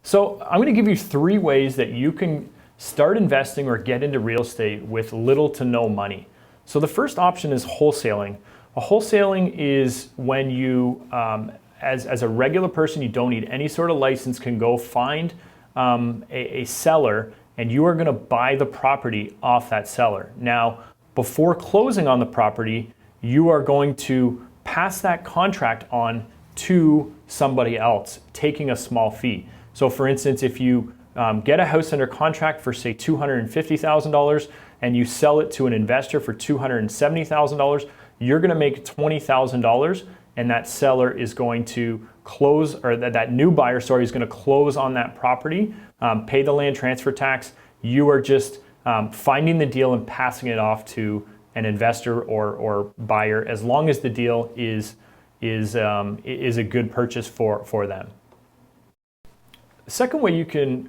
So I'm going to give you 3 ways that you can start investing or get into real estate with little to no money. So the first option is wholesaling. Wholesaling is when you, as a regular person, you don't need any sort of license, can go find a seller and you are going to buy the property off that seller. Now, before closing on the property, you are going to pass that contract on to somebody else, taking a small fee. So for instance, if you get a house under contract for say $250,000 and you sell it to an investor for $270,000, you're going to make $20,000 and that seller is going to close, or that new buyer, is going to close on that property, pay the land transfer tax. You are just finding the deal and passing it off to an investor or buyer, as long as the deal is a good purchase for them. The second way you can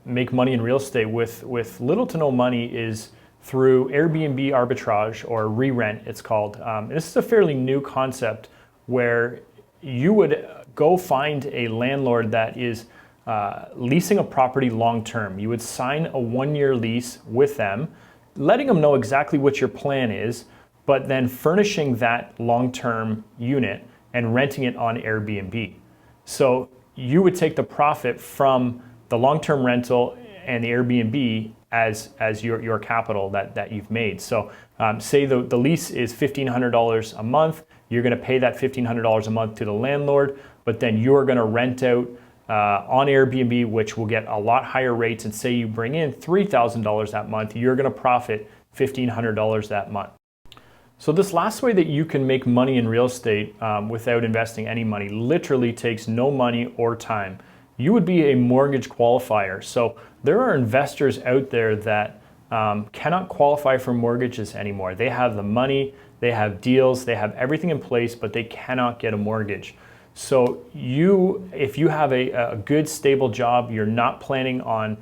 make money in real estate with little to no money is through Airbnb arbitrage, or re-rent it's called. This is a fairly new concept where you would go find a landlord that is leasing a property long term. You would sign a 1-year lease with them, letting them know exactly what your plan is, but then furnishing that long-term unit and renting it on Airbnb. So you would take the profit from the long-term rental and the Airbnb as your capital that you've made. So say the lease is $1,500 a month, you're going to pay that $1,500 a month to the landlord, but then you're going to rent out on Airbnb, which will get a lot higher rates, and say you bring in $3,000 that month, you're going to profit $1,500 that month. So this last way that you can make money in real estate without investing any money literally takes no money or time. You would be a mortgage qualifier. So there are investors out there that cannot qualify for mortgages anymore. They have the money, they have deals, they have everything in place, but they cannot get a mortgage. So if you have a good stable job, you're not planning on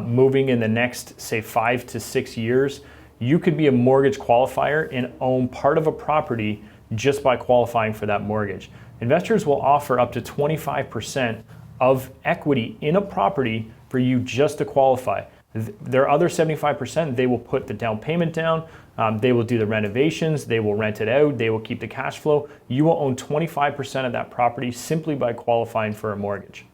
moving in the next, say, 5 to 6 years, you could be a mortgage qualifier and own part of a property just by qualifying for that mortgage. Investors will offer up to 25% of equity in a property for you just to qualify. Their other 75%, they will put the down payment down, they will do the renovations, they will rent it out, they will keep the cash flow. You will own 25% of that property simply by qualifying for a mortgage.